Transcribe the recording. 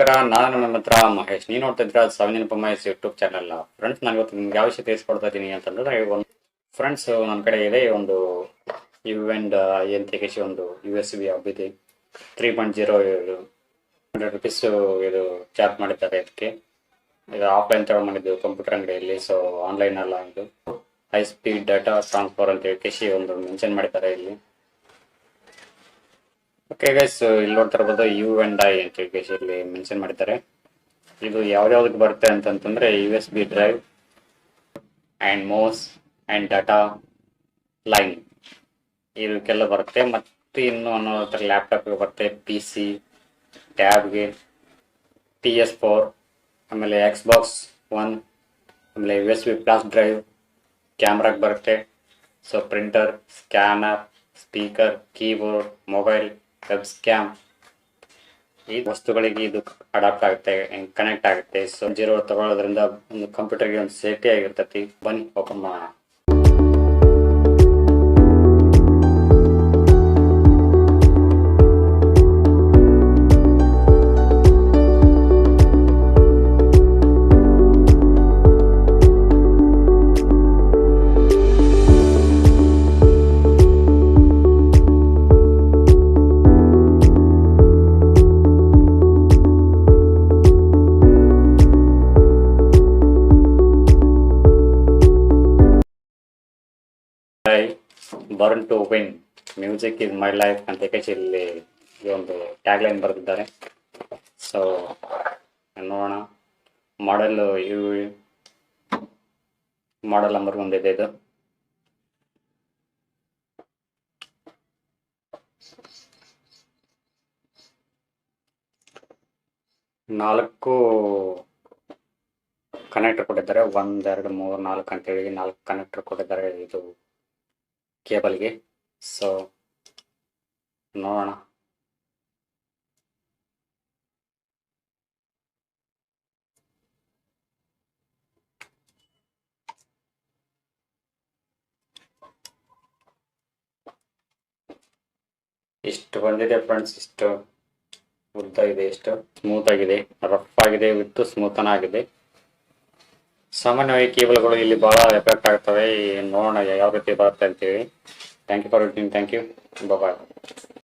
ನಮಸ್ಕಾರ, ನಾನು ನನ್ನ ಹತ್ರ ಮಹೇಶ್. ನೀವು ನೋಡ್ತಾ ಇದ್ರ SAVI Mahesh YouTube channel. Friends, ನಾನು ಇವತ್ತು ನಿಮ್ಗೆ ಯಾವ ವಿಷಯ ತಿಳಿಸ್ಕೊಡ್ತಾ ಇದ್ದೀನಿ ಅಂತಂದ್ರೆ, ಒಂದು ಫ್ರೆಂಡ್ಸ್ ನನ್ನ ಕಡೆ ಇದೆ ಒಂದು ಇವೆಂಟ್ ಎಂತಕೇಶಿ ಒಂದು USB ಹಬ್ಬಿದೆ 3.0 100 ರೂಪೀಸ್ ಇದು ಚಾರ್ಜ್ ಮಾಡಿದ್ದಾರೆ. ಇದಕ್ಕೆ ಇದು ಆಫ್ಲೈನ್ ತಗೊಂಡು ಮಾಡಿದ್ದು ಕಂಪ್ಯೂಟರ್ ಅಂಗಡಿಯಲ್ಲಿ. ಸೊ ಆನ್ಲೈನ್ ಅಲ್ಲ, ಇದು ಹೈ ಸ್ಪೀಡ್ ಡಾಟಾ ಟ್ರಾನ್ಸ್ಫರ್ ಅಂತ ಹೇಳಿ ಒಂದು ಮೆನ್ಷನ್ ಮಾಡಿದ್ದಾರೆ ಇಲ್ಲಿ. ಓಕೆ ಗೈಸ್, ಇಲ್ಲಿ ನೋಡ್ತಾ ಇರ್ಬೋದು U&I ಅಂತ ಹೇಳಿ ಇಲ್ಲಿ ಮೆನ್ಷನ್ ಮಾಡಿದ್ದಾರೆ. ಇದು ಯಾವ್ದಾವ್ದಕ್ಕೆ ಬರುತ್ತೆ ಅಂತಂತಂದ್ರೆ USB drive and mouse and data line ಇದಕ್ಕೆಲ್ಲ ಬರುತ್ತೆ. ಮತ್ತು ಇನ್ನು ಅನ್ನೋ ಲ್ಯಾಪ್ಟಾಪ್ಗೆ ಬರುತ್ತೆ, PC, ಟ್ಯಾಬ್ಗೆ, PS4, ಆಮೇಲೆ Xbox One, ಆಮೇಲೆ USB ಫ್ಲಾಶ್ ಡ್ರೈವ್, ಕ್ಯಾಮ್ರಾಗೆ ಬರುತ್ತೆ. So printer, scanner, speaker, keyboard, mobile, web scam ಈ ವಸ್ತುಗಳಿಗೆ ಇದು ಅಡಾಪ್ಟ್ ಆಗುತ್ತೆ, ಕನೆಕ್ಟ್ ಆಗುತ್ತೆ. ಸೊ 0 ತಗೊಳ್ಳೋದ್ರಿಂದ ಒಂದು ಕಂಪ್ಯೂಟರ್ಗೆ ಒಂದು ಸೇಫ್ಟಿ ಆಗಿರ್ತೈತಿ. ಬನ್ನಿ ಓಪನ್ ಮಾಡೋಣ. Born to win, music is my life ಅಂತ ಇಲ್ಲಿ ಒಂದು ಟ್ಯಾಗ್ ಲೈನ್ ಬರೆದಿದ್ದಾರೆ. ಸೊ ನೋಡೋಣ. ಮಾಡೆಲ್ ನಂಬರ್ ಒಂದಿದೆ. ಇದು ನಾಲ್ಕು ಕನೆಕ್ಟರ್ ಕೊಟ್ಟಿದ್ದಾರೆ. 1, 2, 3, 4 ಅಂತೇಳಿ 4 ಕನೆಕ್ಟರ್ ಕೊಟ್ಟಿದ್ದಾರೆ ಇದು ಕೇಬಲ್ಗೆ. ಸೊ ನೋಡೋಣ. ಇಷ್ಟು ಬಂದಿದೆ ಫ್ರೆಂಡ್ಸ್. ಇಷ್ಟು ಉದ್ದ ಇದೆ, ಇಷ್ಟು ಸ್ಮೂತ್ ಆಗಿದೆ, ರಫ್ ಆಗಿದೆ, ವಿತ್ ಸ್ಮೂತನ್ ಆಗಿದೆ. ಸಾಮಾನ್ಯವಾಗಿ ಕೇಬಲ್ಗಳು ಇಲ್ಲಿ ಬಹಳ ಎಫೆಕ್ಟ್ ಆಗ್ತವೆ. ನೋಡೋಣ ಯಾವ ರೀತಿ ಬರುತ್ತೆ ಅಂತೇಳಿ. Thank you for watching. Thank you. Bye.